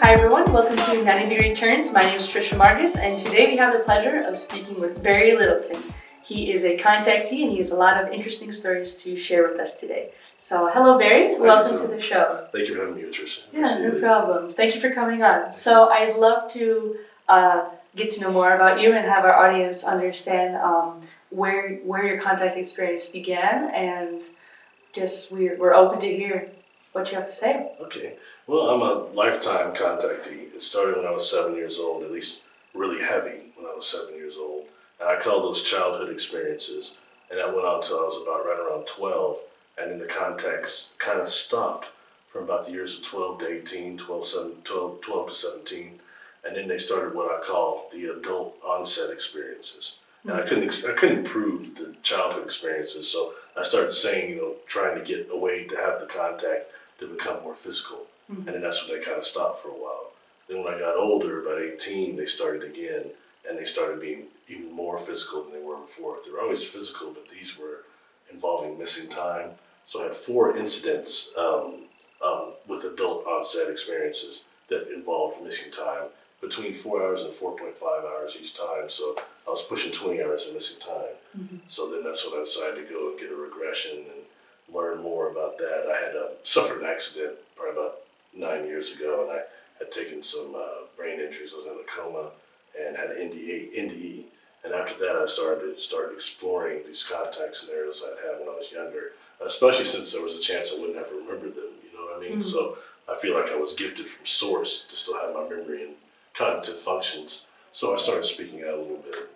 Hi everyone, welcome to 90 Degree Turns. My name is Trisha Marcus, and today we have the pleasure of speaking with Barry Littleton. He is a contactee and he has a lot of interesting stories to share with us today. So hello Barry, welcome to the show. Thank you for having me, Trisha. Yeah, no problem. Thank you for coming on. So I'd love to get to know more about you and have our audience understand where your contact experience began, and just we're open to hear what you have to say. Okay. Well, I'm a lifetime contactee. It started when I was 7 years old, at least really heavy when I was 7 years old. And I call those childhood experiences. And that went on until I was about right around 12. And then the contacts kind of stopped from about the years of 12 to 18, 12 to 17. And then they started what I call the adult onset experiences. And I couldn't prove the childhood experiences. So I started saying, trying to get a way to have the contact to become more physical. And then that's when they kind of stopped for a while. Then when I got older, about 18, they started again, and they started being even more physical than they were before. They were always physical, but these were involving missing time. So I had 4 incidents with adult onset experiences that involved missing time, between 4 hours and 4.5 hours each time. So I was pushing 20 hours of missing time. So then that's when I decided to go and get a regression and learn more about that. I had suffered an accident probably about 9 years ago, and I had taken some brain injuries. I was in a coma and had an NDE. And after that, I started exploring these contact scenarios I'd had when I was younger, especially since there was a chance I wouldn't ever remember them. You know what I mean? So I feel like I was gifted from source to still have my memory and cognitive functions. So I started speaking out a little bit.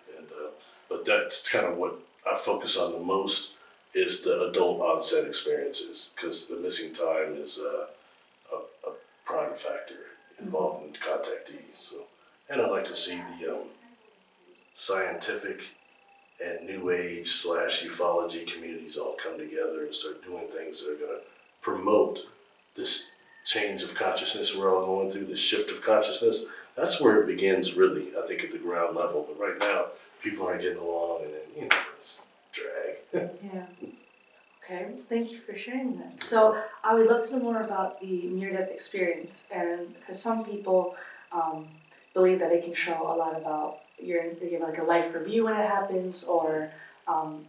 But that's kind of what I focus on the most, is the adult onset experiences, because the missing time is a prime factor involved in contactees. So, and I like to see the scientific and new age / ufology communities all come together and start doing things that are going to promote this change of consciousness we're all going through, this shift of consciousness. That's where it begins, really, I think, at the ground level. But right now, people aren't getting along, and then, it's drag. Yeah. Okay, thank you for sharing that. So I would love to know more about the near-death experience, and because some people believe that it can show a lot about like a life review when it happens, or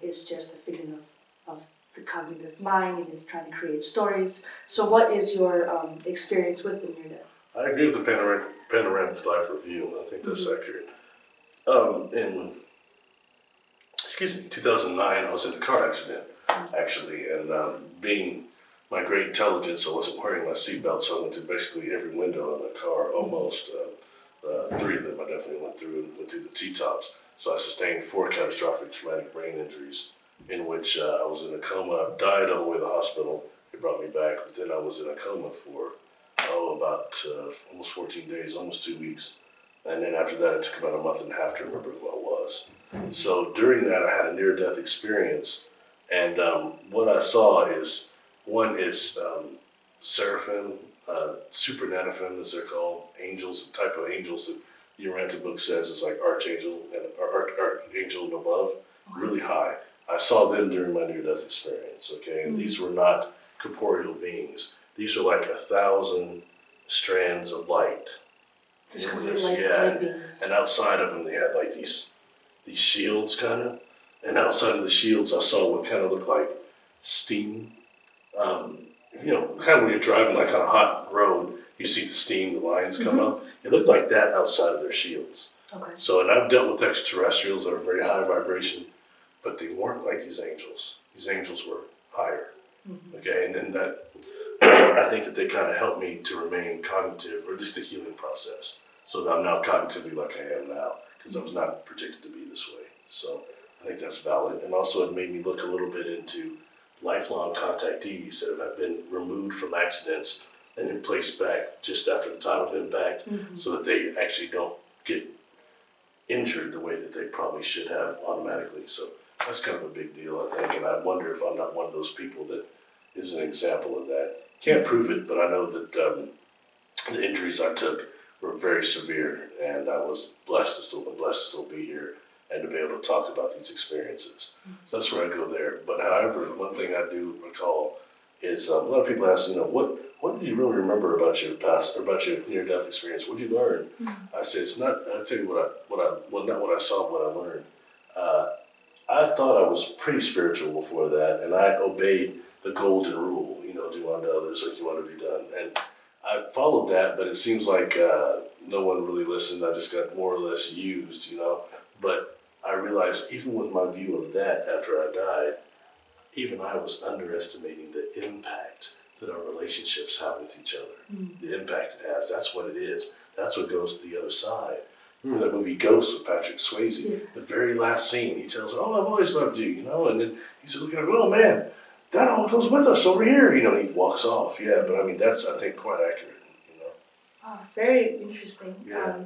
it's just a figment of the cognitive mind and it's trying to create stories. So what is your experience with the near-death? I agree with the panoramic life review. I think that's accurate. In 2009, I was in a car accident, actually, and being my great intelligence, I wasn't wearing my seatbelt, so I went through basically every window in the car, almost. 3 of them I definitely went through the T-tops. So I sustained 4 catastrophic traumatic brain injuries, in which I was in a coma. I died on the way to the hospital. They brought me back, but then I was in a coma for about almost 14 days, almost 2 weeks. And then after that, it took about a month and a half to remember who I was. So during that, I had a near-death experience. And what I saw is, one is seraphim, supernanophem, as they're called, angels, the type of angels that the Uranta book says is like archangel and archangel and above, really high. I saw them during my near-death experience, okay? And these were not corporeal beings. These are like 1,000 strands of light. Light beings. And outside of them, they had like these shields, kind of. And outside of the shields, I saw what kind of looked like steam. Kind of when you're driving like on a hot road, you see the steam, the lines come up. It looked like that outside of their shields. Okay. So, and I've dealt with extraterrestrials that are very high vibration, but they weren't like these angels. These angels were higher. Okay, and then that, I think that they kind of helped me to remain cognitive, or at least the healing process. So that I'm now cognitively like I am now, because I was not predicted to be this way. So I think that's valid. And also it made me look a little bit into lifelong contactees that have been removed from accidents and then placed back just after the time of impact, so that they actually don't get injured the way that they probably should have automatically. So that's kind of a big deal, I think, and I wonder if I'm not one of those people that is an example of that. Can't prove it, but I know that the injuries I took were very severe, and I was blessed to still be here and to be able to talk about these experiences. So that's where I go there. But however, one thing I do recall is a lot of people ask, what did you really remember about your past or about your near-death experience? What did you learn? I say it's not. I'll tell you not what I saw, what I learned. I thought I was pretty spiritual before that, and I obeyed the golden rule. Do unto others like you want to be done, and I followed that. But it seems like no one really listened. I just got more or less used, But I realized even with my view of that after I died, even I was underestimating the impact that our relationships have with each other. The impact it has. That's what it is. That's what goes to the other side. Remember that movie Ghost with Patrick Swayze? Yeah. The very last scene, he tells her, "Oh, I've always loved you," and then he's looking at her, "Oh man, that all goes with us over here," and he walks off. Yeah, but I mean, that's, I think, quite accurate, Oh, very interesting. Yeah.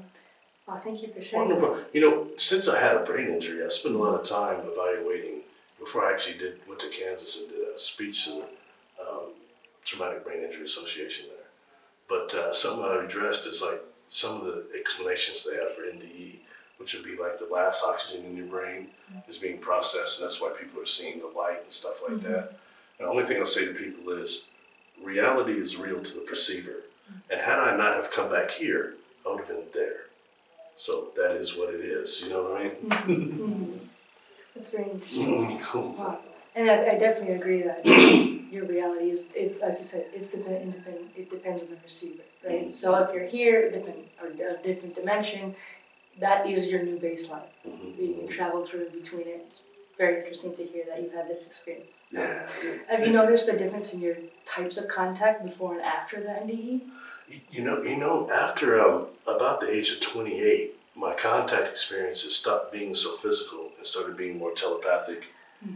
Thank you for sharing. Wonderful. Since I had a brain injury, I spent a lot of time evaluating, before I actually went to Kansas and did a speech to the Traumatic Brain Injury Association there. But something I addressed is like some of the explanations they have for NDE, which would be like the last oxygen in your brain is being processed, and that's why people are seeing the light and stuff like that. And the only thing I'll say to people is, reality is real to the perceiver. And had I not have come back here, I would have been there. So that is what it is. You know what I mean? That's very interesting. Wow. And I definitely agree that your reality is, like you said, it depends on the receiver, right? So if you're here, or a different dimension, that is your new baseline. So you can travel through between it. It's very interesting to hear that you've had this experience. Yeah. Have you noticed the difference in your types of contact before and after the NDE? After about the age of 28, my contact experiences stopped being so physical and started being more telepathic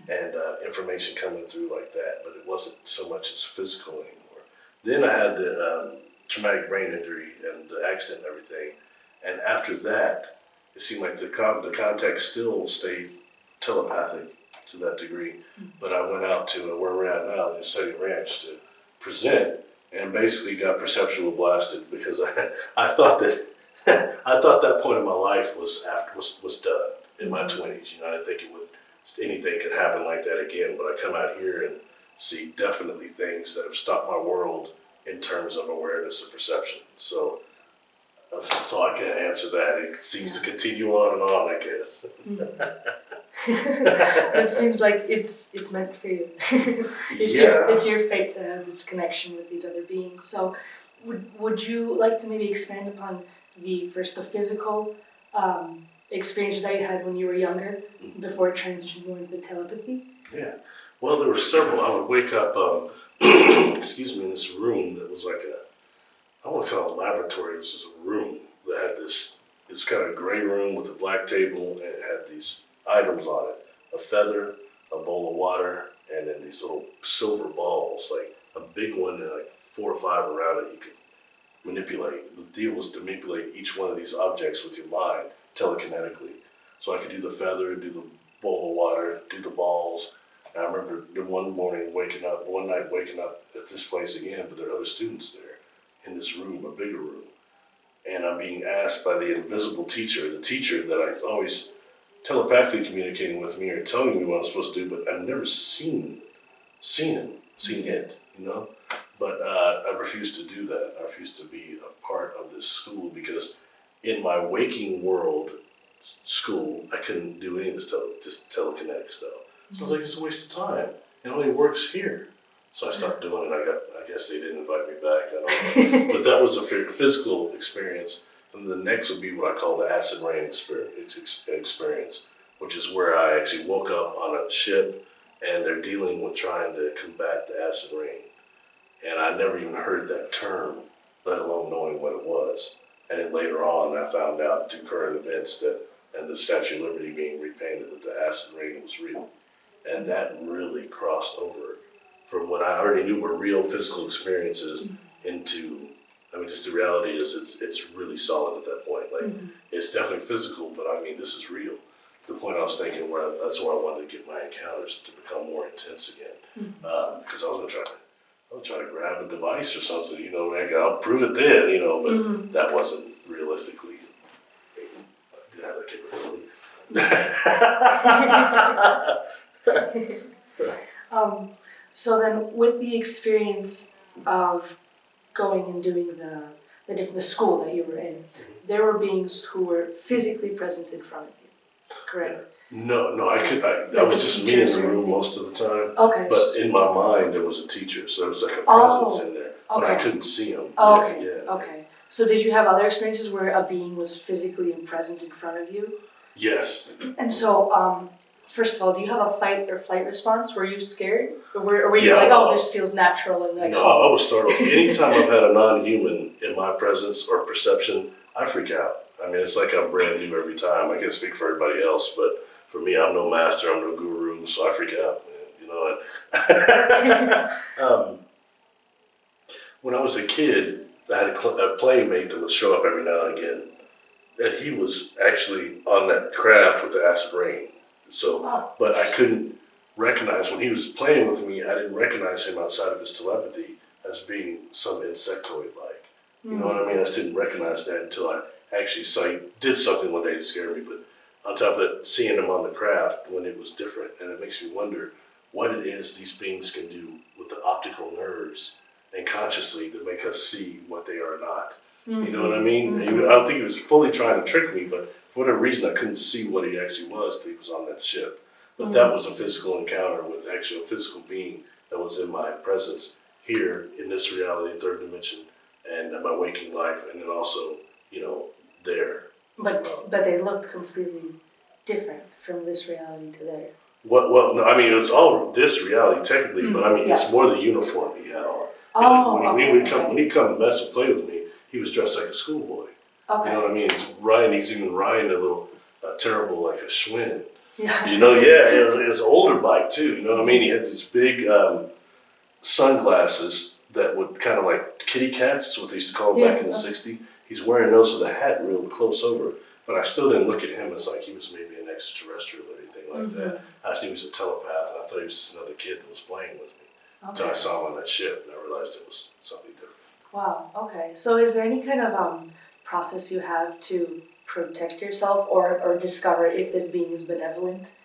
and information coming through like that, but it wasn't so much as physical anymore. Then I had the traumatic brain injury and the accident and everything, and after that, it seemed like the contact still stayed telepathic to that degree, but I went out to where we're at now, the ECETI Ranch, to present, and basically got perceptual blasted because I thought that point in my life was done in my 20s. I didn't think anything could happen like that again. But I come out here and see definitely things that have stopped my world in terms of awareness and perception. So that's all I can answer that. It seems to continue on and on, I guess. It seems like it's meant for you. It's your fate to have this connection with these other beings. So would you like to maybe expand upon the physical experiences that you had when you were younger before it transitioned more into the telepathy? Yeah. Well, there were several. I would wake up, in this room that was like I want to call it a laboratory. It was just a room that had this kind of gray room with a black table, and it had these items on it: a feather, a bowl of water, and then these little silver balls, like a big one and like 4 or 5 around it you could manipulate. The deal was to manipulate each one of these objects with your mind telekinetically. So I could do the feather, do the bowl of water, do the balls. And I remember one night waking up at this place again, but there are other students there in this room, a bigger room. And I'm being asked by the invisible teacher, the teacher that I always telepathically communicating with me or telling me what I'm supposed to do, but I've never seen it. But I refuse to do that. I refuse to be a part of this school because in my waking world school, I couldn't do any of this telekinetic stuff. So I was like, it's a waste of time. It only works here. So I stopped doing it. I guess they didn't invite me back. I don't know. But that was a physical experience. And the next would be what I call the acid rain experience, which is where I actually woke up on a ship and they're dealing with trying to combat the acid rain. And I never even heard that term, let alone knowing what it was. And then later on, I found out through current events and the Statue of Liberty being repainted, that the acid rain was real. And that really crossed over from what I already knew were real physical experiences into, just the reality is it's really solid at that point. It's definitely physical, but this is real. The point I was thinking, that's where I wanted to get my encounters to become more intense again. Because I was trying to grab a device or something, I'll prove it then, but that wasn't realistically, I didn't have that capability. So then, with the experience of going and doing the school that you were in, there were beings who were physically present in front of you, correct? No, I Like was the just me in teachers the or room anything? most of the time. Okay. But in my mind, there was a teacher, so there was like a Oh, presence in there, but I okay. couldn't see him. Oh, okay. Yeah. Okay. So did you have other experiences where a being was physically present in front of you? Yes. And so, first of all, do you have a fight or flight response? Were you scared? Or were you Yeah, like, oh, this feels natural and like, No, I was startled. Anytime I've had a non-human in my presence or perception, I freak out. I mean, it's like I'm brand new every time. I can't speak for everybody else, but for me, I'm no master, I'm no guru, so I freak out, man, you know. When I was a kid, I had a playmate that would show up every now and again, and he was actually on that craft with the acid rain. So, oh, but I couldn't recognize when he was playing with me. I didn't recognize him outside of his telepathy as being some insectoid-like. You know what I mean? I just didn't recognize that until I actually saw he did something one day to scare me. But on top of that, seeing him on the craft when it was different, and it makes me wonder what it is these beings can do with the optical nerves and consciously to make us see what they are not. You know what I mean? I don't think he was fully trying to trick me, but for whatever reason, I couldn't see what he actually was till he was on that ship. But that was a physical encounter with actually a physical being that was in my presence here in this reality, third dimension, and in my waking life, and then also, you know, there. but they looked completely different from this reality to there. Well, no, I mean, it's all this reality technically, but I mean, yes. it's more the uniform he had on. Oh, When he'd come and mess and play with me, he was dressed like a schoolboy. Okay. You know what I mean? He's even riding a little terrible, like a Schwinn. Yeah. You know, yeah, it was an older bike too. You know what I mean? He had these big sunglasses that would kind of like kitty cats, is what they used to call them back in the '60s. He's wearing those with the hat real close over. But I still didn't look at him as like he was maybe an extraterrestrial or anything like that. I thought he was a telepath, and I thought he was just another kid that was playing with me. Until I saw him on that ship, and I realized it was something different. Wow, okay. So is there any kind of process you have to protect yourself or discover if this being is benevolent,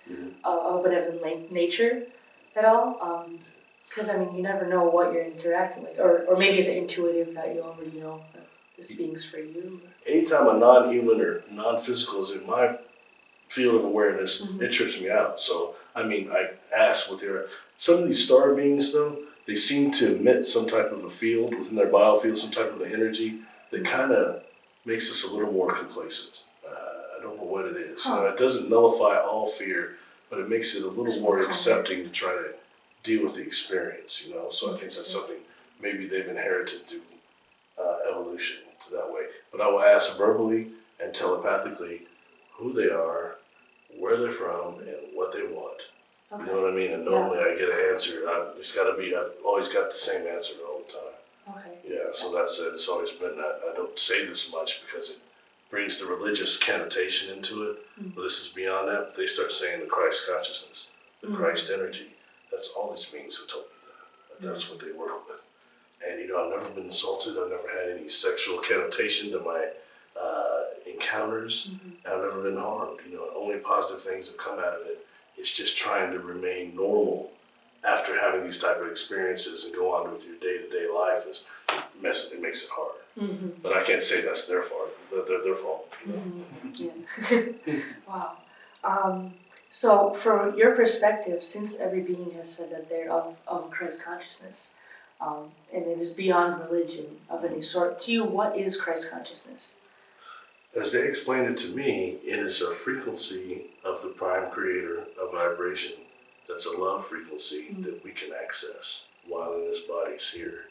of benevolent nature at all? Because, I mean, you never know what you're interacting with. Or maybe is it intuitive that you already know that this being's for you? Anytime a non-human or non-physical is in my field of awareness, it trips me out. So, I mean, I ask what they're... Some of these star beings, though, they seem to emit some type of a field within their biofield, some type of an energy that kind of makes us a little more complacent. I don't know what it is. You know, it doesn't nullify all fear, but it makes it a little more accepting to try to deal with the experience, you know? So I think that's something maybe they've inherited through evolution to that way. But I will ask verbally and telepathically who they are, where they're from, and what they want. You know what I mean? And normally I get an answer. I've always got the same answer all the time. Okay. Yeah, so that's it. It's always been that. I don't say this much because it brings the religious connotation into it. But this is beyond that. But they start saying the Christ consciousness, the Christ energy. That's all these beings have told me that. That's what they work with. And, you know, I've never been insulted. I've never had any sexual connotation to my encounters. I've never been harmed. You know, only positive things have come out of it. It's just trying to remain normal after having these type of experiences and go on with your day-to-day life. It makes it hard. But I can't say that's their fault. Their fault. You know? Wow. So from your perspective, since every being has said that they're of Christ consciousness, and it is beyond religion of any sort, to you, what is Christ consciousness? As they explained it to me, it is a frequency of the prime creator, a vibration that's a love frequency that we can access while in this body's here.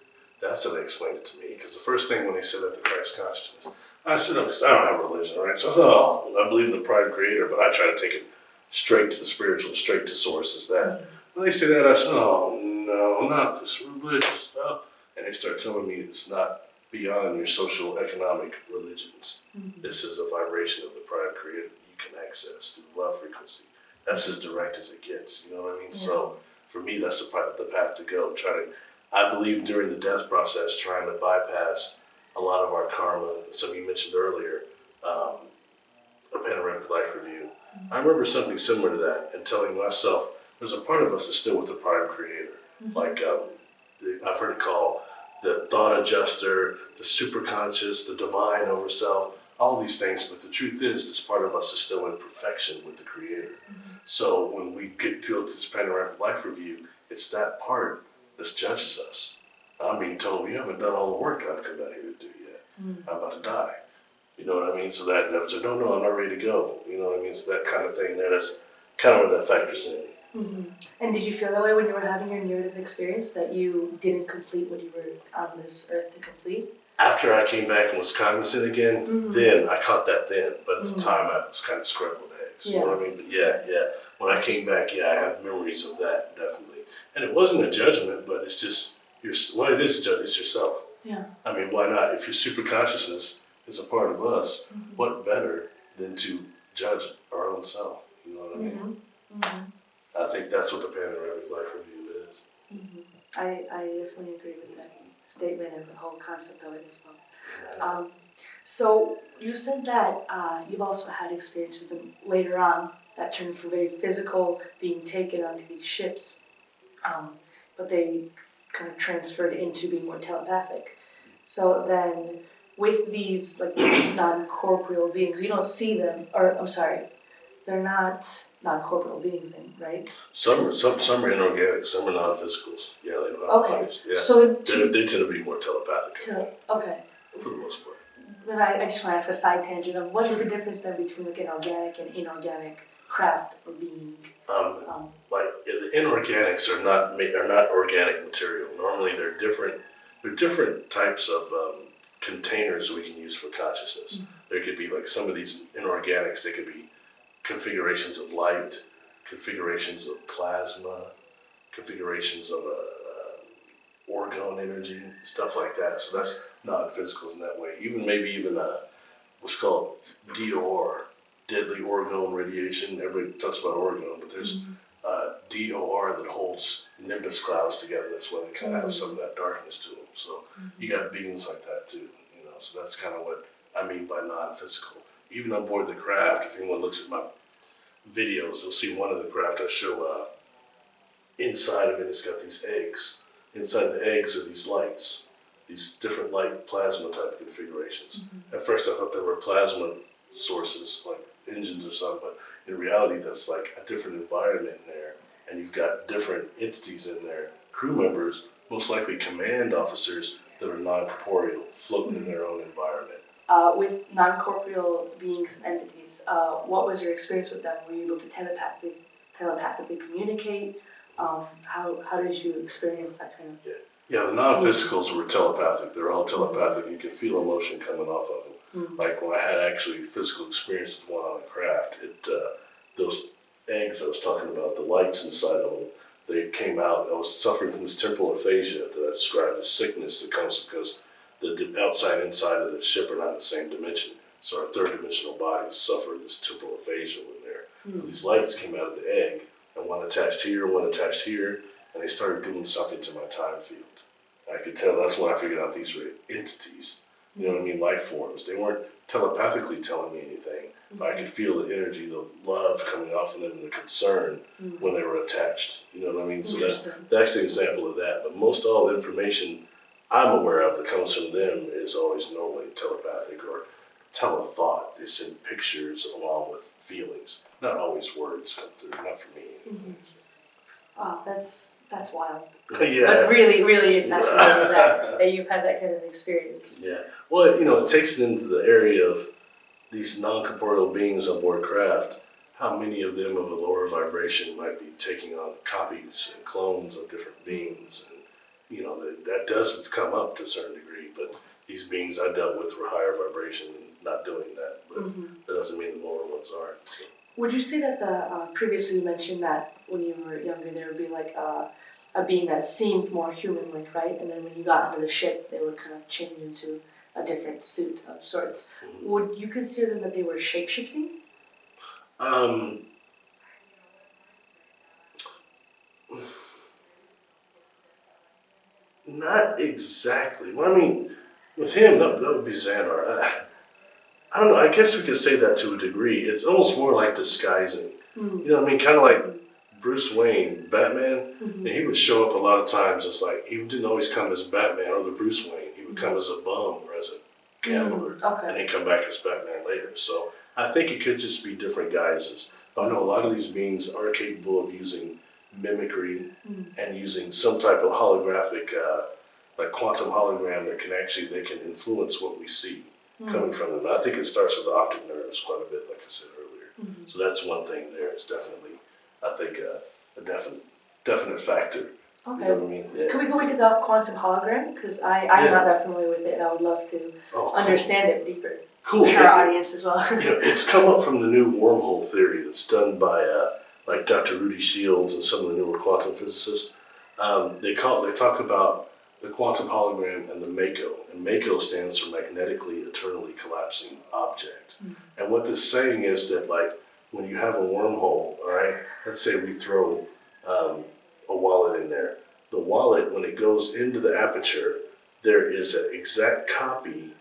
That's how they explained it to me. Because the first thing when they said that, the Christ consciousness, I said, no, because I don't have religion, right? So I said, I believe in the prime creator, but I try to take it straight to the spiritual, straight to source is that. When they say that, I said, oh, no, not this religious stuff. And they start telling me it's not beyond your social economic religions. This is a vibration of the prime creator that you can access through love frequency. That's as direct as it gets, you know what I mean? So for me, that's the path to go. I believe during the death process, trying to bypass a lot of our karma. Some you mentioned earlier, a panoramic life review. I remember something similar to that and telling myself, there's a part of us that's still with the prime creator. Like I've heard it called the thought adjuster, the superconscious, the divine overself, all these things. But the truth is, this part of us is still in perfection with the Creator. So when we go through this panoramic life review, it's that part that judges us. I'm being told, we haven't done all the work I've come out here to do yet. I'm about to die. You know what I mean? So that said, no, I'm not ready to go. You know what I mean? So that kind of thing, that's kind of where that factors in. And did you feel that way when you were having your near-death experience, that you didn't complete what you were on this earth to complete? After I came back and was cognizant again, then I caught that then. But at the time, I was kind of scrambled eggs. You know what I mean? But yeah. When I came back, I have memories of that, definitely. And it wasn't a judgment, but it's just, it is a judgment, it's yourself. Yeah. I mean, why not? If your super consciousness is a part of us, what better than to judge our own self? You know what I mean? I think that's what the panoramic life review is. I definitely agree with that statement and the whole concept of it as well. So you said that you've also had experiences later on that turned from very physical, being taken onto these ships, but they kind of transferred into being more telepathic. So then with these like non-corporeal beings, you don't see them, or I'm sorry, they're not non-corporeal beings then, right? Some are inorganic, some are non-physicals. Yeah, they don't have bodies. Yeah. So they tend to be more telepathic. Okay. For the most part. Then I just want to ask a side tangent of what is the difference then between like an organic and inorganic craft or being? Like the inorganics are not organic material. Normally they're different. They're different types of containers we can use for consciousness. There could be like some of these inorganics. They could be configurations of light, configurations of plasma, configurations of orgone energy, stuff like that. So that's non-physical in that way. Maybe even what's called DOR, deadly orgone radiation. Everybody talks about orgone, but there's DOR that holds nimbus clouds together. That's why they kind of have some of that darkness to them. So you got beings like that too. You know, so that's kind of what I mean by non-physical. Even on board the craft, if anyone looks at my videos, they'll see one of the craft I show inside of it, it's got these eggs. Inside the eggs are these lights, these different light plasma type configurations. At first I thought they were plasma sources, like engines or something, but in reality that's like a different environment in there, and you've got different entities in there, crew members, most likely command officers that are non-corporeal, floating in their own environment. With non-corporeal beings and entities, what was your experience with them? Were you able to telepathically communicate? How did you experience that kind of? Yeah, the non-physicals were telepathic. They're all telepathic. You can feel emotion coming off of them. Like when I had actually physical experience with one on a craft, those eggs I was talking about, the lights inside of them, they came out. I was suffering from this temporal aphasia that I described as sickness that comes because the outside and inside of the ship are not in the same dimension. So our third dimensional bodies suffer this temporal aphasia when they're. These lights came out of the egg, and one attached here, and they started doing something to my time field. I could tell, that's when I figured out these were entities, you know what I mean, life forms. They weren't telepathically telling me anything, but I could feel the energy, the love coming off of them, and the concern when they were attached, you know what I mean? So that's an example of that, but most all the information I'm aware of that comes from them is always normally telepathic or telethought. It's in pictures along with feelings, not always words come through, not for me. Wow, that's wild. Yeah. But really, really fascinating that you've had that kind of experience. Yeah. Well, it takes it into the area of these non-corporeal beings on board craft. How many of them of a lower vibration might be taking on copies and clones of different beings? And, that does come up to a certain degree, but these beings I dealt with were higher vibration and not doing that. But that doesn't mean the lower ones aren't. So. Would you say that previously you mentioned that when you were younger there would be like a being that seemed more human-like, right? And then when you got onto the ship, they would kind of change into a different suit of sorts. Would you consider them that they were shape-shifting? Not exactly. Well, I mean, with him, that would be Xandar. I don't know. I guess we could say that to a degree. It's almost more like disguising. You know what I mean? Kind of like Bruce Wayne, Batman, and he would show up a lot of times as like, he didn't always come as Batman or the Bruce Wayne. He would come as a bum or as a gambler, and then come back as Batman later. So I think it could just be different guises. But I know a lot of these beings are capable of using mimicry and using some type of holographic, like quantum hologram that they can influence what we see coming from them. And I think it starts with the optic nerves quite a bit, like I said earlier. So that's one thing there. It's definitely, I think, a definite factor. Okay. You know what I mean? Yeah. Can we go into the quantum hologram? Because I'm not that familiar with it, and I would love to understand it deeper. Cool. For our audience as well. It's come up from the new wormhole theory that's done by like Dr. Rudy Shields and some of the newer quantum physicists. They talk about the quantum hologram and the MACO, and MACO stands for magnetically eternally collapsing object. And what this saying is that, like, when you have a wormhole, all right, let's say we throw a wallet in there. The wallet, when it goes into the aperture, there is an exact copy,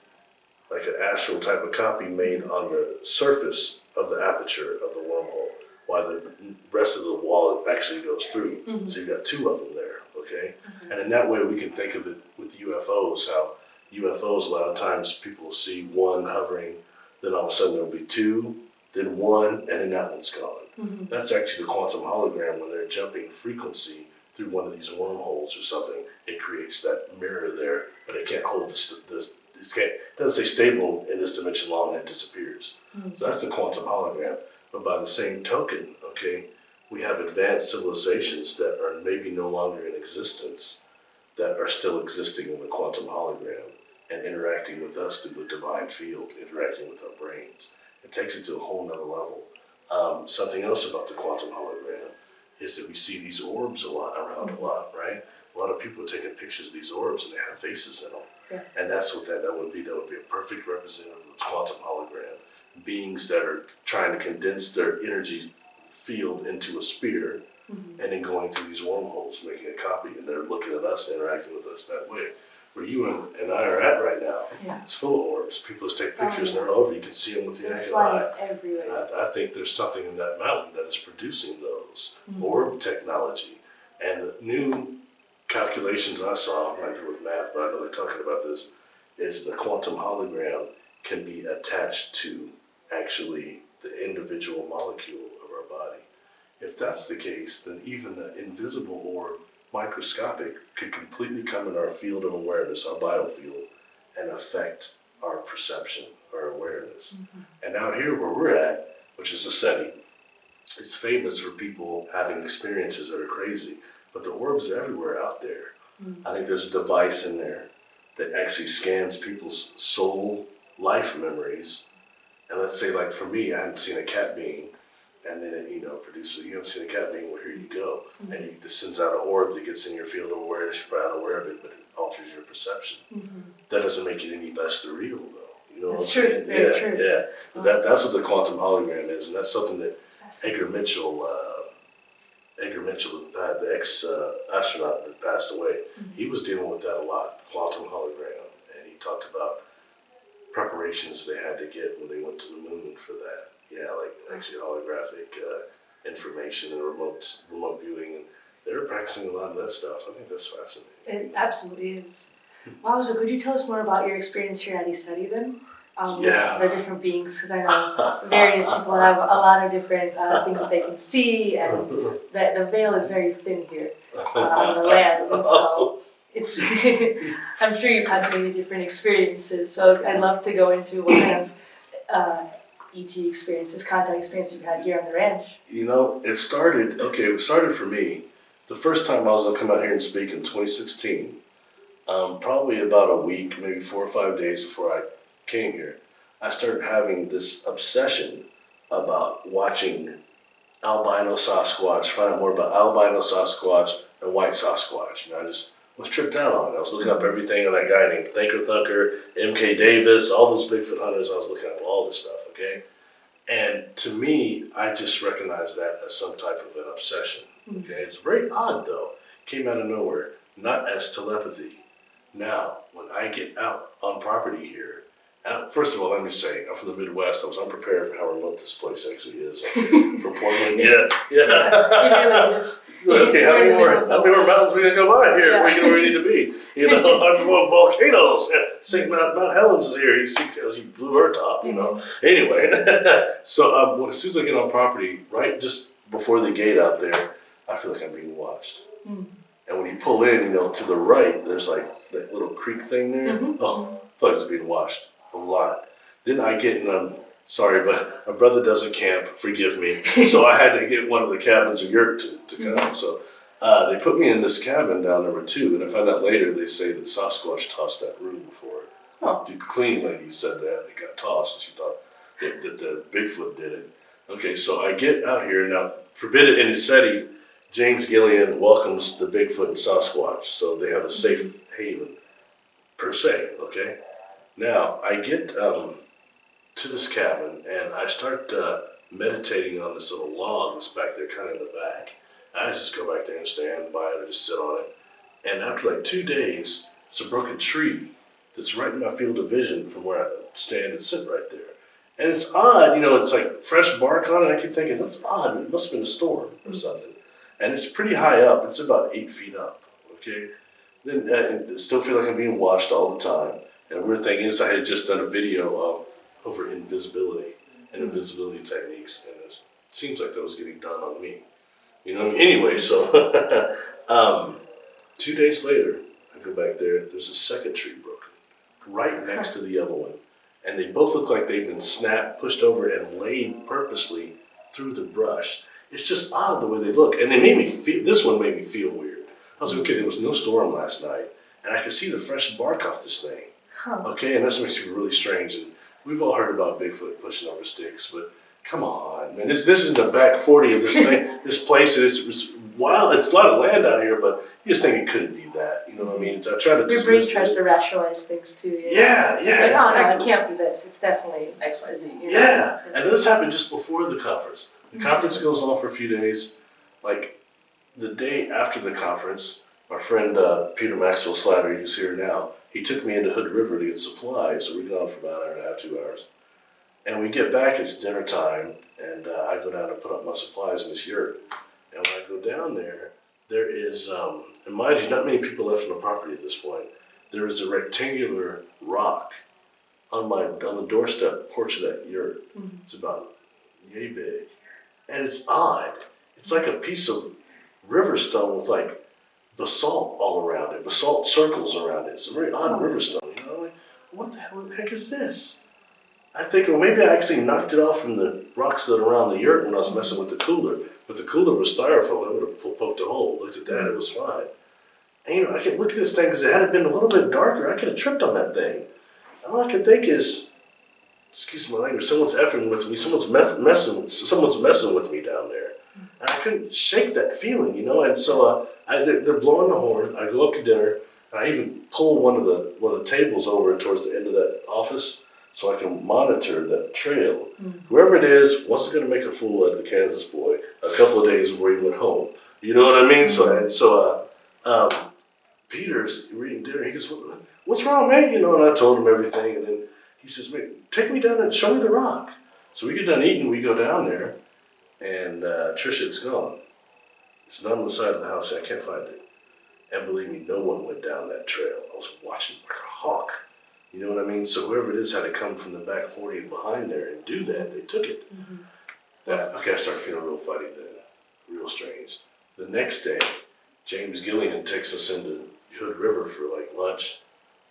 like an astral type of copy made on the surface of the aperture of the wormhole, while the rest of the wallet actually goes through. So you've got two of them there, okay? And in that way, we can think of it with UFOs, how UFOs, a lot of times people see one hovering, then all of a sudden there'll be two, then one, and then that one's gone. That's actually the quantum hologram. When they're jumping frequency through one of these wormholes or something, it creates that mirror there, but it can't hold it doesn't stay stable in this dimension long, and it disappears. So that's the quantum hologram. But by the same token, okay, we have advanced civilizations that are maybe no longer in existence that are still existing in the quantum hologram and interacting with us through the divine field, interacting with our brains. It takes it to a whole nother level. Something else about the quantum hologram is that we see these orbs around a lot, right? A lot of people are taking pictures of these orbs and they have faces in them. Yes. And that's what that would be. That would be a perfect representative of the quantum hologram. Beings that are trying to condense their energy field into a sphere and then going through these wormholes, making a copy, and they're looking at us, interacting with us that way. Where you and I are at right now, it's full of orbs. People just take pictures and they're all over. You can see them with your naked eye. Everywhere. And I think there's something in that mountain that is producing those orb technology. And the new calculations I saw, I'm not good with math, but I know they're talking about this, is the quantum hologram can be attached to actually the individual molecule of our body. If that's the case, then even the invisible orb, microscopic, could completely come in our field of awareness, our biofield, and affect our perception, our awareness. And out here where we're at, which is ECETI, it's famous for people having experiences that are crazy, but the orbs are everywhere out there. I think there's a device in there that actually scans people's soul life memories. And let's say, like for me, I hadn't seen a cat being, and then it, produces, you haven't seen a cat being, well, here you go. And it just sends out an orb that gets in your field of awareness. You're probably unaware of it, but it alters your perception. That doesn't make it any less real, though. You know That's what I'm true. saying? Very true. Yeah. That's what the quantum hologram is, and that's something that Edgar Mitchell, the ex-astronaut that passed away, he was dealing with that a lot, quantum hologram. And he talked about preparations they had to get when they went to the moon for that. Yeah, like actually holographic information and remote viewing. And they were practicing a lot of that stuff. I think that's fascinating. It absolutely is. Wow, so could you tell us more about your experience here at ECETI then? The different beings, because I know various people have a lot of different things that they can see, and the veil is very thin here on the land, and so it's I'm sure you've had many different experiences, so I'd love to go into what kind of ET experiences, contact experiences you've had here on the ranch. It started for me, the first time I was going to come out here and speak in 2016, probably about a week, maybe 4 or 5 days before I came here, I started having this obsession about watching albino Sasquatch, find out more about albino Sasquatch and white Sasquatch. I just was tripped out on it. I was looking up everything on that guy named Thinker Thunker, M.K. Davis, all those Bigfoot hunters. I was looking up all this stuff, okay? And to me, I just recognized that as some type of an obsession, okay? It's very odd, though. Came out of nowhere, not as telepathy. Now, when I get out on property here, First of all, let me say, I'm from the Midwest. I was unprepared for how remote this place actually is. From Portland, yeah. It really is. Okay, how many more mountains we gonna go by here? Yeah. We're getting where we need to be. You know, I'm going volcanoes. St. Mount Helens is here. He blew her top. You know. Anyway, so as soon as I get on property, right just before the gate out there, I feel like I'm being watched. And when you pull in, you know, to the right, there's like that little creek thing there. Oh, I feel like it's being watched a lot. Then I get in, I'm sorry, but my brother doesn't camp, forgive me. So I had to get one of the cabins, a yurt, to come. So they put me in this cabin down number 2, and I found out later they say that Sasquatch tossed that room before. The cleaning lady said that, it got tossed, and she thought that the Bigfoot did it. Okay, so I get out here, now, forbid it in ECETI, James Gillian welcomes the Bigfoot and Sasquatch, so they have a safe haven, per se, okay? Now, I get to this cabin, and I start meditating on this little log that's back there, kind of in the back. I just go back there and stand by it, or just sit on it. And after like 2 days, there's a broken tree that's right in my field of vision from where I stand and sit right there. And it's odd, you know, it's like fresh bark on it. I keep thinking, that's odd, it must have been a storm or something. And it's pretty high up, it's about 8 feet up, okay? Then I still feel like I'm being watched all the time. And the weird thing is, I had just done a video over invisibility and invisibility techniques, and it seems like that was getting done on me. You know what I mean? Anyway, so 2 days later, I go back there, there's a second tree broken, right next to the other one. And they both look like they've been snapped, pushed over, and laid purposely through the brush. It's just odd the way they look. And they made me feel, this one made me feel weird. I was like, okay, there was no storm last night, and I could see the fresh bark off this thing. Okay, and this makes me feel really strange. And we've all heard about Bigfoot pushing over sticks, but come on, man. This is the back 40 of this thing, this place. It's wild. It's a lot of land out here, but you just think it couldn't be that. You know what I mean? So I try to Your brain tries to rationalize things too. Yeah, like, exactly. No, it can't be this. It's definitely XYZ. You know? Yeah, and this happened just before the conference. The conference goes on for a few days. Like, the day after the conference, my friend Peter Maxwell Slattery, who's here now, he took me into Hood River to get supplies. So we're gone for about an hour and a half, 2 hours. And we get back, it's dinner time, and I go down to put up my supplies in this yurt. And when I go down there, there is, and mind you, not many people left on the property at this point. There is a rectangular rock on the doorstep porch of that yurt. It's about yay big. And it's odd. It's like a piece of river stone with like basalt all around it, basalt circles around it. It's a very odd river stone, you know? Like, what the heck is this? I think, well, maybe I actually knocked it off from the rocks that are around the yurt when I was messing with the cooler. But the cooler was styrofoam. I would have poked a hole. Looked at that, it was fine. And you know, I could look at this thing because it had been a little bit darker. I could have tripped on that thing. And all I could think is, excuse my language, someone's effing with me. Someone's messing with me down there. And I couldn't shake that feeling, you know. And so they're blowing the horn. I go up to dinner, and I even pull one of the tables over towards the end of that office so I can monitor that trail. Whoever it is wasn't going to make a fool out of the Kansas boy a couple of days before he went home. You know what I mean? So Peter's eating dinner. He goes, "What's wrong, man?" You know, and I told him everything, and then he says, "Man, take me down and show me the rock." So we get done eating, we go down there, and Trisha, it's gone. It's not on the side of the house. I can't find it. And believe me, no one went down that trail. I was watching like a hawk. You know what I mean? So whoever it is had to come from the back 40 and behind there and do that. They took it. I started feeling real funny then, real strange. The next day, James Gillian takes us into Hood River for like lunch,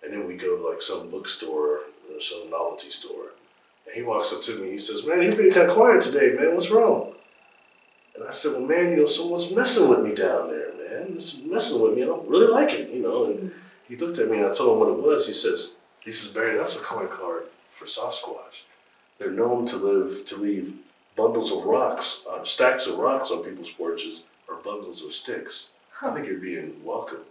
and then we go to like some bookstore or some novelty store. And he walks up to me, he says, "Man, you've been kind of quiet today, man. What's wrong?" And I said, "Well, man, you know, someone's messing with me down there, man. This is messing with me. I don't really like it, you know." And he looked at me and I told him what it was. He says, "Barry, that's a calling card for Sasquatch. They're known to leave bundles of rocks, stacks of rocks on people's porches or bundles of sticks. I think you're being welcome."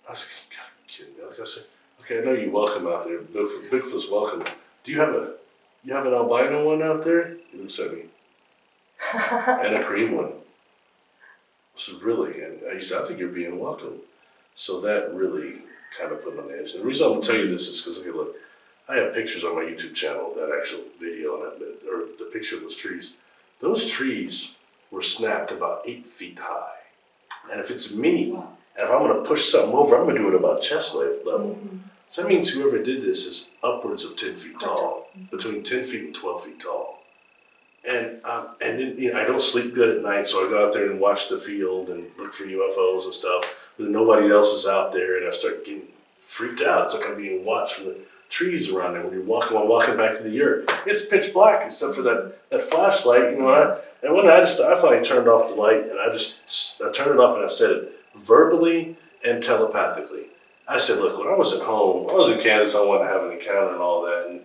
I was like, "You gotta be kidding me." Like I said, "Okay, I know you're welcome out there. Bigfoot's welcome. Do you have an albino one out there?" He looks at me. And a cream one. I said, "Really?" And he said, "I think you're being welcome." So that really kind of put me on the edge. And the reason I'm going to tell you this is because, okay, look, I have pictures on my YouTube channel of that actual video, or the picture of those trees. Those trees were snapped about 8 feet high. And if it's me, and if I'm going to push something over, I'm going to do it about chest level. So that means whoever did this is upwards of 10 feet tall, between 10 feet and 12 feet tall. And then, you know, I don't sleep good at night, so I go out there and watch the field and look for UFOs and stuff. But nobody else is out there, and I start getting freaked out. It's like I'm being watched from the trees around there. When you're walking back to the yurt, it's pitch black except for that flashlight, you know. And one night I finally turned off the light, and I turned it off and I said it verbally and telepathically. I said, look, when I was at home, I was in Kansas, I wanted to have an encounter and all that, and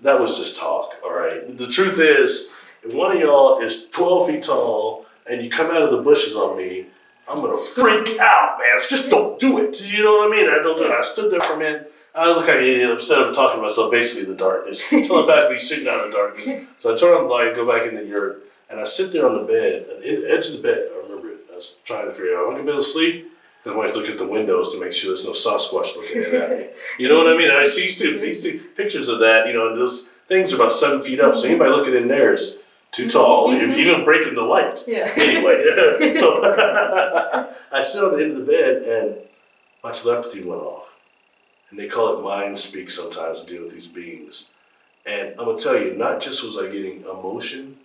that was just talk, all right? The truth is, if one of y'all is 12 feet tall and you come out of the bushes on me, I'm gonna freak out, man. Just don't do it. You know what I mean? I don't do it. I stood there for a minute. I look like an idiot instead of talking to myself basically in the darkness, telepathically sitting out in the darkness. So I turn on the light, go back in the yurt, and I sit there on the bed, at the edge of the bed. I remember it. I was trying to figure out, am I gonna be able to sleep? Because I always look at the windows to make sure there's no Sasquatch looking at me. You know what I mean? You see pictures of that, you know, and those things are about 7 feet up. So anybody looking in there is too tall, even breaking the light. Yeah. Anyway, so I sit on the end of the bed and my telepathy went off. And they call it mind speak sometimes to deal with these beings. And I'm going to tell you, not just was I getting emotion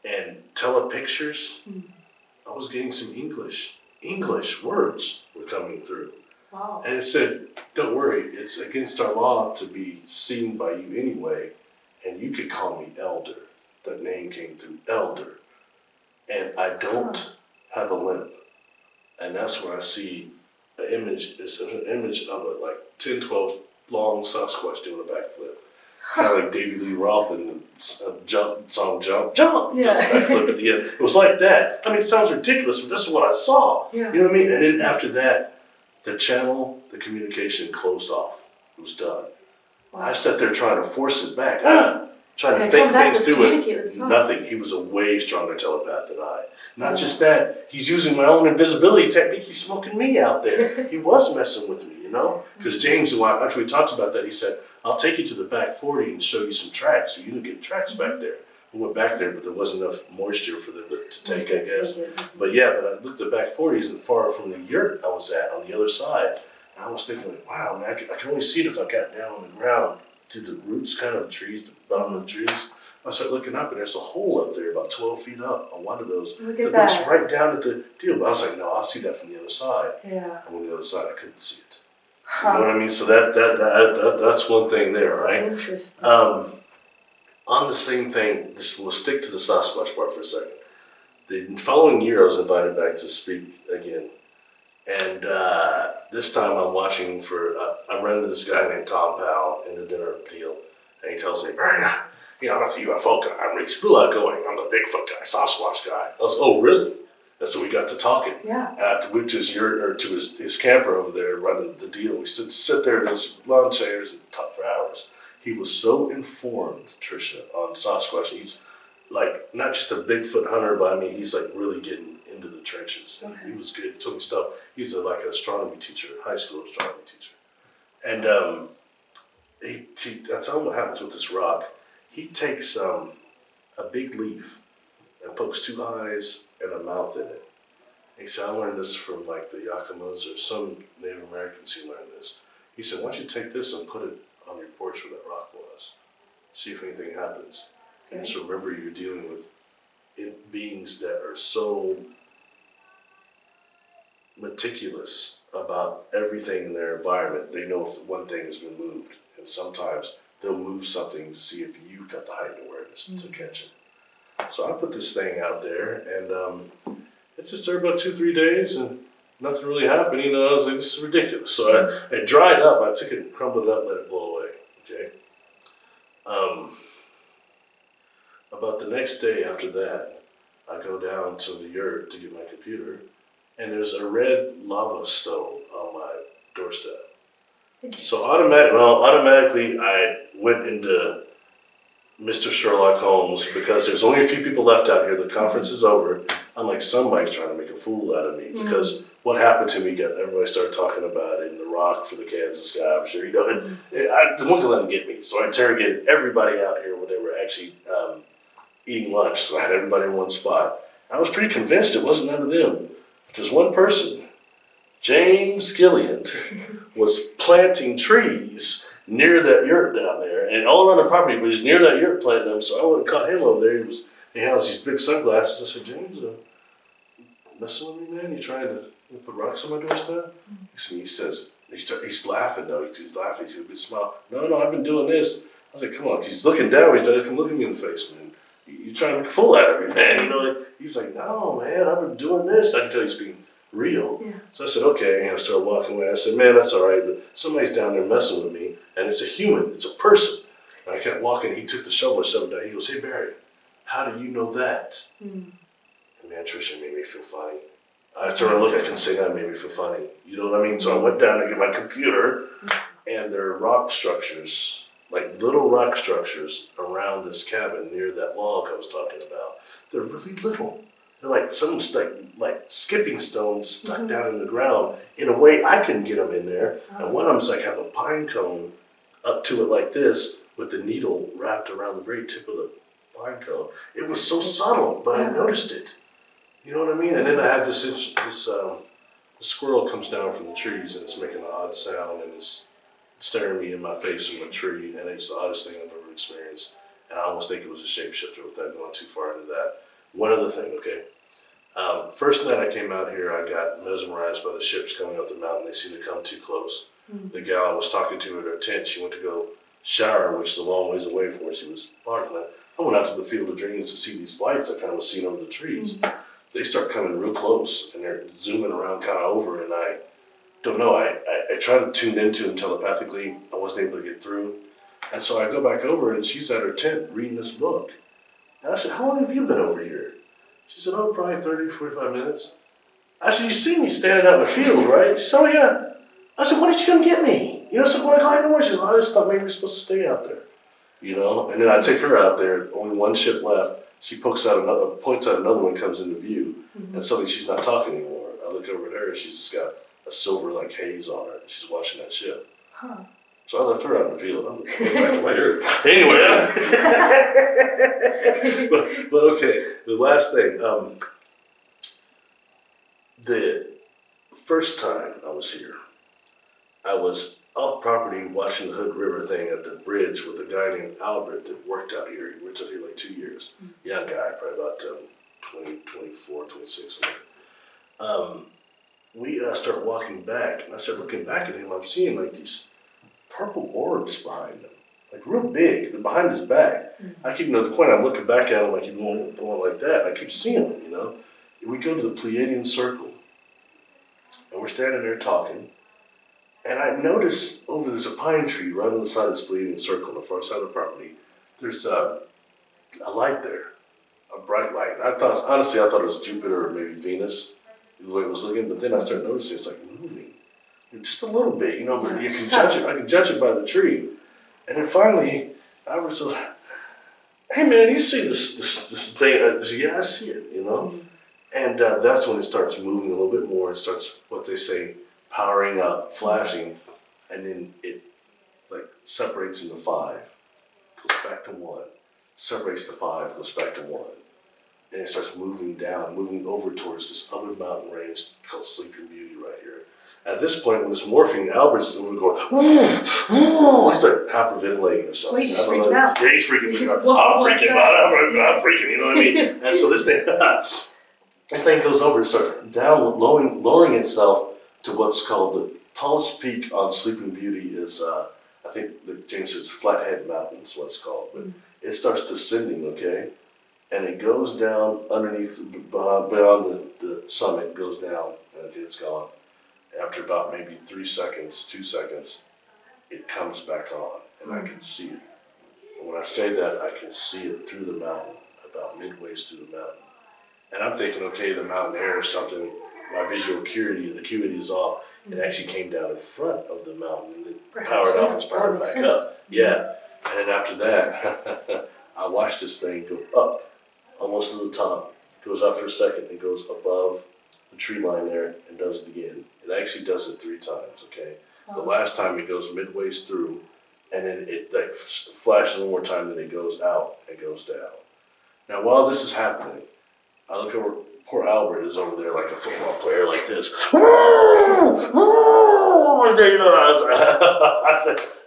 and telepictures, I was getting some English words were coming through. Wow. And it said, don't worry, it's against our law to be seen by you anyway, and you could call me Elder. The name came through, Elder. And I don't have a limp. And that's where I see an image. It's an image of a 10, 12 long Sasquatch doing a backflip. Kind of like David Lee Roth in the song Jump, Yeah. just a backflip at the end. It was like that. I mean, it sounds ridiculous, but this is what I saw. Yeah. You know what I mean? And then after that, the channel, the communication closed off. It was done. Wow. I sat there trying to force it back. Trying to think things through it. Nothing. He was a way stronger telepath than I. Not just that, he's using my own invisibility technique. He's smoking me out there. He was messing with me, you know? Because James, after we talked about that, he said, I'll take you to the back 40 and show you some tracks. So you can get tracks back there. We went back there, but there wasn't enough moisture for them to take, I guess. But yeah, but I looked at the back 40s and far from the yurt I was at on the other side. And I was thinking, like, wow, man, I can only see it if I got down on the ground through the roots kind of the trees, the bottom of the trees. I started looking up, and there's a hole up there about 12 feet up on one of those. Look at that looks that. right down at the deal. But I was like, no, I'll see that from the other side. Yeah. And on the other side, I couldn't see it. You know what I mean? So that's one thing there, right? Interesting. On the same thing, we'll stick to the Sasquatch part for a second. The following year, I was invited back to speak again. And this time I'm watching I'm running into this guy named Tom Powell in the dinner deal. And he tells me, Barry, I'm not the UFO guy. I'm real outgoing. I'm the Bigfoot guy, Sasquatch guy. I was, oh, really? And so we got to talking. Yeah. We went to his camper over there running the deal. We sit there in his lawn chairs and talk for hours. He was so informed, Tricia, on Sasquatch. He's like not just a Bigfoot hunter by me. He's like really getting into the trenches. Okay. He was good. He told me stuff. He's like an astronomy teacher, high school astronomy teacher. And I tell him what happens with this rock. He takes a big leaf and pokes 2 eyes and a mouth in it. He said, I learned this from like the Yakimas or some Native Americans who learned this. He said, why don't you take this and put it on your porch where that rock was? See if anything happens. Okay. And just remember you're dealing with beings that are so meticulous about everything in their environment. They know if one thing has been moved. And sometimes they'll move something to see if you've got the heightened awareness to catch it. So I put this thing out there, and it's just there about 2-3 days, and nothing really happened. I was like, this is ridiculous. So I dried up. I took it, crumbled it up, and let it blow away. Okay. About the next day after that, I go down to the yurt to get my computer, and there's a red lava stove on my doorstep. So automatically I went into Mr. Sherlock Holmes, because there's only a few people left out here. The conference is over. I'm like, somebody's trying to make a fool out of me, because what happened to me, everybody started talking about it, and the rock out for the Kansas guy. I'm sure you know it. I wasn't gonna let him get me, so I interrogated everybody out here when they were actually eating lunch. So I had everybody in one spot. I was pretty convinced it wasn't none of them. But there's one person, James Gillian, was planting trees near that yurt down there, and all around the property, but he's near that yurt planting them. So I went and caught him over there. He has these big sunglasses. I said, James, messing with me, man? You trying to put rocks on my doorstep? He says, he's laughing though. He's laughing. He's got a big smile. No, I've been doing this. I was like, come on. He's looking down. He's like, come look at me in the face, man. You're trying to make a fool out of me, man. You know, he's like, no, man, I've been doing this. I can tell he's being real. Yeah. So I said, okay. And I started walking away. I said, man, that's all right. But somebody's down there messing with me, and it's a human. It's a person. And I kept walking. He took the shovel and shoved it down. He goes, hey, Barry, how do you know that? And man, Trisha made me feel funny. I turned around and looked. I couldn't say that. It made me feel funny. You know what I mean? So I went down to get my computer, and there are rock structures, like little rock structures around this cabin near that log I was talking about. They're really little. They're like some like skipping stones stuck down in the ground. In a way, I can get them in there. And one of them's like have a pine cone up to it like this with the needle wrapped around the very tip of the pine cone. It was so subtle, but I noticed it. You know what I mean? And then I had this squirrel comes down from the trees and it's making an odd sound and it's staring me in my face from a tree, and it's the oddest thing I've ever experienced. And I almost think it was a shapeshifter without going too far into that. One other thing, okay? First night I came out here, I got mesmerized by the ships coming up the mountain. They seemed to come too close. The gal I was talking to at her tent, she went to go shower, which is a long ways away from where she was parked. I went out to the field of dreams to see these lights I kind of was seeing over the trees. They start coming real close, and they're zooming around kind of over, and I don't know, I tried to tune into them telepathically. I wasn't able to get through. And so I go back over, and she's at her tent reading this book. And I said, how long have you been over here? She said, oh, probably 30, 45 minutes. I said, you see me standing out in the field, right? She said, oh, yeah. I said, when did you come get me? You know, so when I call you in the morning, she said, I just thought maybe we're supposed to stay out there. You know, and then I take her out there, only one ship left. She points out another one comes into view, and suddenly she's not talking anymore. I look over at her, she's just got a silver like haze on her, and she's watching that ship. So I left her out in the field. I'm going back to my earth. Anyway, but okay, the last thing. The first time I was here, I was off property watching the Hood River thing at the bridge with a guy named Albert that worked out here. He worked out here like 2 years. Young guy, probably about 20, 24, 26. We started walking back, and I started looking back at him. I'm seeing like these purple orbs behind him, like real big. They're behind his back. I keep, at the point I'm looking back at him, I keep going like that. I keep seeing them, you know. And we go to the Pleiadian circle, and we're standing there talking. And I noticed there's a pine tree right on the side of this Pleiadian circle on the far side of the property. There's a light there, a bright light. And I thought it was Jupiter or maybe Venus, the way it was looking. But then I started noticing it's like moving, just a little bit, you know. But you can judge it. I can judge it by the tree. And then finally, I was just, hey man, you see this thing? Yeah, I see it, you know. And that's when it starts moving a little bit more. It starts, what they say, powering up, flashing, and then it like separates into 5, goes back to 1, separates to 5, goes back to 1, and it starts moving down, moving over towards this other mountain range called Sleeping Beauty right here. At this point, when it's morphing, Albert's over going, he started hyperventilating or something. Well, he's just freaking out. Yeah, he's freaking out. I'm freaking out. I'm freaking, you know what I mean? And so this thing goes over and starts lowering itself to what's called the tallest peak on Sleeping Beauty is, I think that James says Flathead Mountain is what it's called. But it starts descending, okay? And it goes down underneath, beyond the summit, goes down, and okay, it's gone. After about maybe 3 seconds, 2 seconds, it comes back on, and I can see it. And when I say that, I can see it through the mountain, about midways through the mountain. And I'm thinking, okay, the mountain air is something, my visual acuity is off. It actually came down in front of the mountain and then powered off and powered back up. Yeah. And then after that, I watched this thing go up almost to the top, goes up for a second and goes above the tree line there and does it again. It actually does it 3 times, okay? The last time it goes midways through, and then it like flashes one more time, then it goes out and goes down. Now, while this is happening, I look over, poor Albert is over there like a football player like this.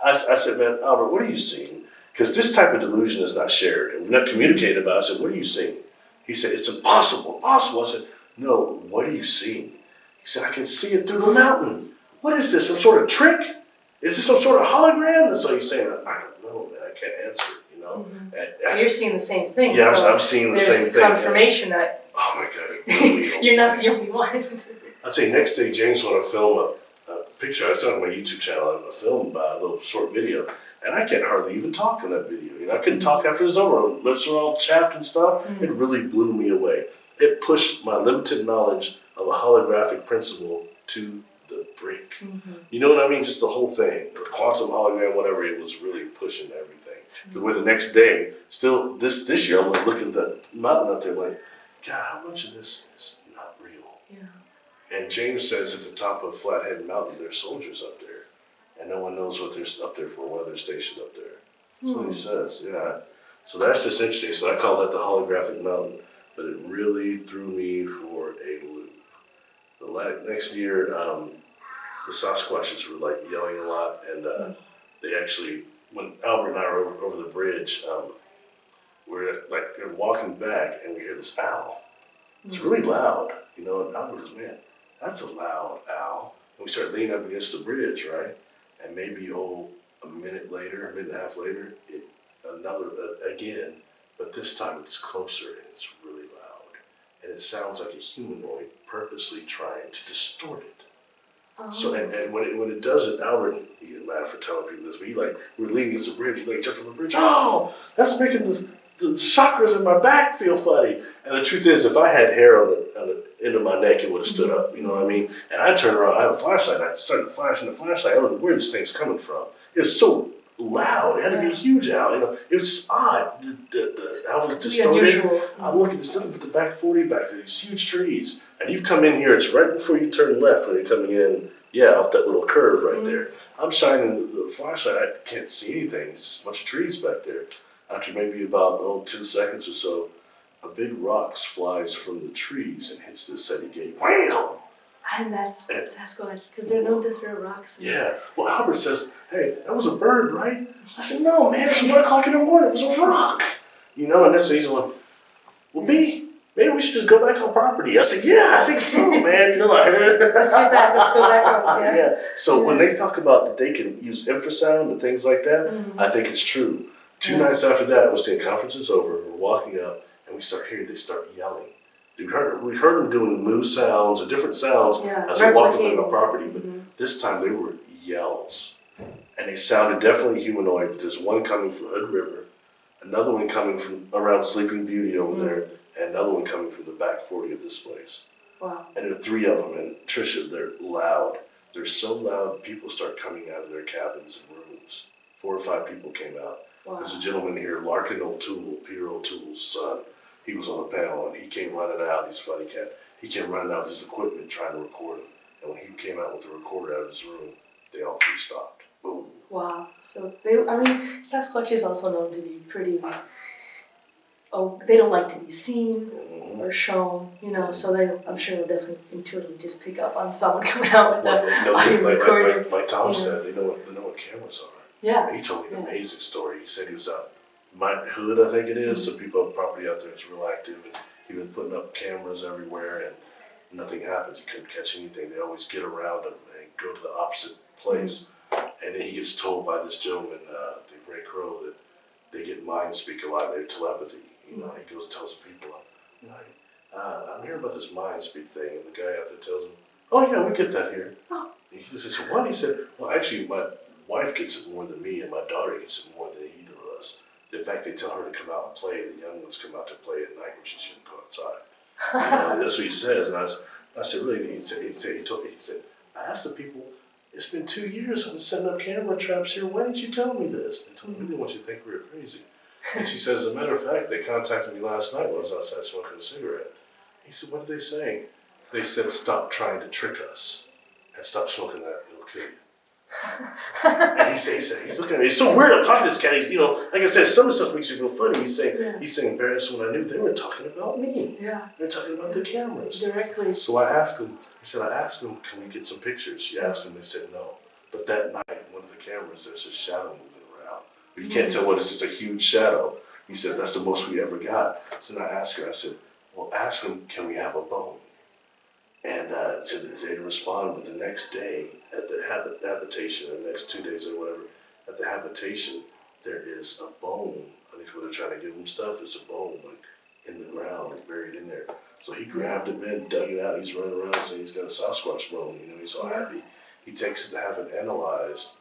I said, man, Albert, what are you seeing? Because this type of delusion is not shared, and we're not communicating about it. I said, what are you seeing? He said, it's impossible. I said, no, what are you seeing? He said, I can see it through the mountain. What is this, some sort of trick? Is this some sort of hologram? That's all he's saying. I don't know, man, I can't answer, you know? So you're seeing the same thing. Yeah, so I'm seeing the same thing. There's confirmation that oh my God. you're not the only one. I'd say next day, James wanted to film a picture. I was on my YouTube channel, a film about a little short video, and I can't hardly even talk in that video. You know, I couldn't talk after it was over. Lips were all chapped and stuff. It really blew me away. It pushed my limited knowledge of a holographic principle to the brink. You know what I mean? Just the whole thing. The quantum hologram, whatever, it was really pushing everything. The way the next day, still this year, I'm looking at the mountain up there like, God, how much of this is not real? Yeah. And James says at the top of Flathead Mountain, there's soldiers up there. And no one knows what they're up there for, why they're stationed up there. That's what he says, yeah. So that's just interesting. So I call that the holographic mountain. But it really threw me for a loop. The next year, the Sasquatches were like yelling a lot, and they actually, when Albert and I were over the bridge, we're walking back, and we hear this owl. It's really loud, you know. And Albert goes, "Man, that's a loud owl." And we start leaning up against the bridge, right? And maybe a minute later, a minute and a half later, again. But this time it's closer and it's really loud. And it sounds like a humanoid purposely trying to distort it. So, and when it does it, Albert, you get mad for telling people this, but we're leaning against the bridge, he jumps on the bridge, oh, that's making the chakras in my back feel funny. And the truth is, if I had hair on the end of my neck, it would have stood up, you know what I mean? And I turned around, I have a flashlight, and I started flashing the flashlight, I don't know where this thing's coming from. It's so loud. It had to be a huge owl. You know, it was odd. The owl was distorted. I'm looking. There's nothing but the back 40 back there. These huge trees, and you've come in here. It's right before you turn left when you're coming in. Yeah, off that little curve right there. I'm shining the flashlight. I can't see anything. It's just a bunch of trees back there. After maybe about 2 seconds or so, a big rock flies from the trees and hits the ECETI gate. Wham! And that's Sasquatch, because they're known to throw rocks. Yeah. Well, Albert says, hey, that was a bird, right? I said, no, man, it's 1 o'clock in the morning. It was a rock. You know, and that's the reason why, well, maybe we should just go back on property. I said, yeah, I think so, man. You know, let's go back on. Yeah. So when they talk about that they can use infrasound and things like that, I think it's true. 2 nights after that, once the conference is over, we're walking up, and we start hearing, they start yelling. We heard them doing moo sounds or different sounds as they're walking on the property, but this time they were yells. And they sounded definitely humanoid, but there's one coming from Hood River, another one coming from around Sleeping Beauty over there, and another one coming from the back 40 of this place. Wow. And there are 3 of them, and Tricia, they're loud. They're so loud, people start coming out of their cabins and rooms. 4 or 5 people came out. Wow. There's a gentleman here, Larkin O'Toole, Peter O'Toole's son. He was on the panel, and he came running out. He's a funny cat. He came running out with his equipment trying to record him. And when he came out with the recorder out of his room, they all 3 stopped. Boom. Wow. So Sasquatch is also known to be pretty. They don't like to be seen or shown, you know. So I'm sure they'll definitely intuitively just pick up on someone coming out with the audio recorder. Like Tom said, they know what cameras are. Yeah. He told me an amazing story. He said he was out. My hood, I think it is. So people have property out there that's real active, and he's been putting up cameras everywhere, and nothing happens. He couldn't catch anything. They always get around him and go to the opposite place. And then he gets told by this gentleman, the Ray Crow, that they get mind speak a lot. They're telepathy. You know, he goes and tells the people, I'm hearing about this mind speak thing, and the guy out there tells him, oh yeah, we get that here. Oh. He says, what? He said, well, actually, my wife gets it more than me, and my daughter gets it more than either of us. In fact, they tell her to come out and play. The young ones come out to play at night when she shouldn't go outside. You know, that's what he says. And I said, really? He said, I asked the people, it's been 2 years I've been setting up camera traps here. Why didn't you tell me this? They told me, we didn't want you to think we were crazy. And she says, as a matter of fact, they contacted me last night when I was outside smoking a cigarette. He said, what did they say? They said, stop trying to trick us and stop smoking that, it'll kill you. And he's looking at me. It's so weird. I'm talking to this cat. He's, you know, like I said, some of the stuff makes you feel funny. He's saying, Barry, that's when I knew they were talking about me. Yeah. They're talking about the cameras. Directly. So I asked him, I asked him, can we get some pictures? She asked him, they said no. But that night, one of the cameras, there's a shadow moving around. But you can't tell what it's just a huge shadow. He said, that's the most we ever got. So then I asked her, I said, well, ask him, can we have a bone? And so they responded, but the next day at the habitation, the next 2 days or whatever, at the habitation, there is a bone. I think where they're trying to give him stuff, it's a bone like in the ground, like buried in there. So he grabbed it, man, dug it out. He's running around saying he's got a Sasquatch bone. You know, he's all happy. He takes it to have it analyzed,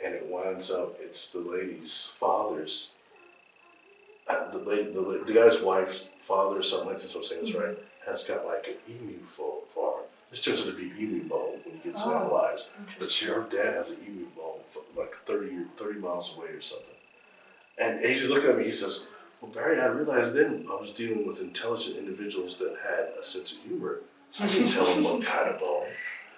and it winds up it's the lady's father's. The guy's wife's father or something like this. I'm saying this right. Has got like an emu farm. This turns out to be emu bone when he gets analyzed. But her dad has an emu bone like 30 miles away or something. And he's looking at me, he says, well, Barry, I realized then I was dealing with intelligent individuals that had a sense of humor. So I didn't tell him what kind of bone.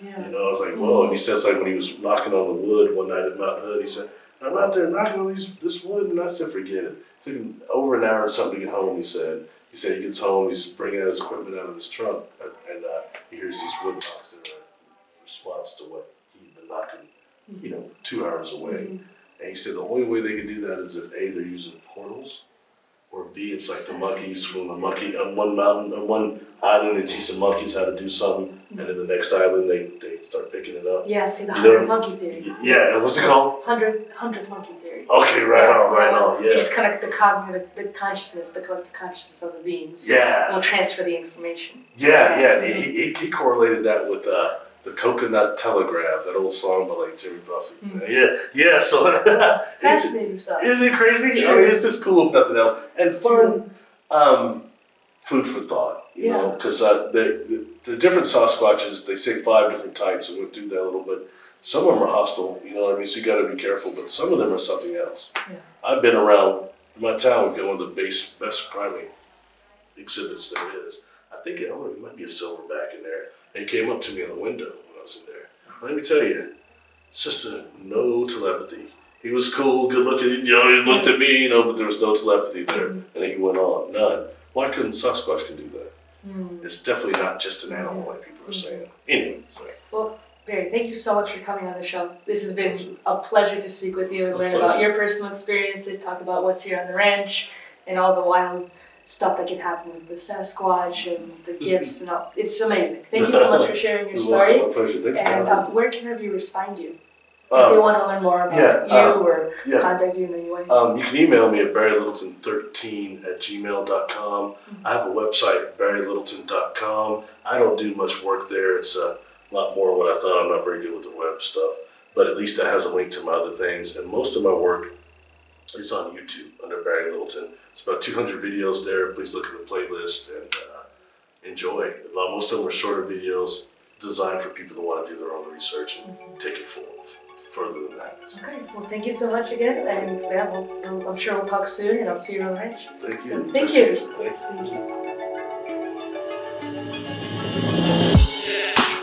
Yeah. You know, I was like, whoa. And he says, like, when he was knocking on the wood one night at Mount Hood, he said, I'm out there knocking on this wood, and I said, forget it. It took him over an hour or something to get home, he said. He said he gets home, he's bringing out his equipment out of his trunk, and he hears these wood knocks that are in response to what he'd been knocking, you know, 2 hours away. Mm-hmm. And he said the only way they could do that is if A, they're using portals, or B, it's like the monkeys from the monkey on one mountain, on one island, they teach the monkeys how to do something, and then the next island they start picking it up. Yeah, see the 100th monkey theory. Yeah, and what's it called? 100th monkey theory. Okay, right on, yeah. You just connect the cognitive, the consciousness, the collective consciousness of the beings. Yeah. Will transfer the information. Yeah. Mm-hmm. He correlated that with the Coconut Telegraph, that old song by like Jimmy Buffett. Mm-hmm. Yeah. So fascinating stuff. Isn't it crazy? Sure. I mean, it's just cool if nothing else, and fun. Food for thought, you know, because the different Sasquatches, they say 5 different types, and we'll do that a little bit. Some of them are hostile, you know what I mean, so you got to be careful, but some of them are something else. Yeah. I've been around, in my town, we've got one of the best primate exhibits there is. I think, it might be a silverback in there, and he came up to me on the window when I was in there. Let me tell you, it's just no telepathy. He was cool, good looking, you know, he looked at me, you know, but there was no telepathy there, and then he went on, none. Why couldn't Sasquatch can do that? It's definitely not just an animal like people are saying. Anyway. Well, Barry, thank you so much for coming on the show. This has been a pleasure to speak with you and learn about your personal experiences, talk about what's here on the ranch, and all the wild stuff that can happen with the Sasquatch and the gifts and all. It's amazing. Thank you so much for sharing your story. My pleasure. Thank you. And where can our viewers find you? If they want to learn more about you or contact you in any way. You can email me at barrylittleton13@gmail.com. I have a website, barrylittleton.com. I don't do much work there. It's a lot more what I thought. I'm not very good with the web stuff. But at least it has a link to my other things. And most of my work is on YouTube under Barry Littleton. It's about 200 videos there. Please look at the playlist and enjoy. Most of them are shorter videos designed for people that want to do their own research and take it further than that. Okay, well, thank you so much again, and I'm sure we'll talk soon, and I'll see you on the ranch. Thank you. So, thank you. Thank you. Thank you.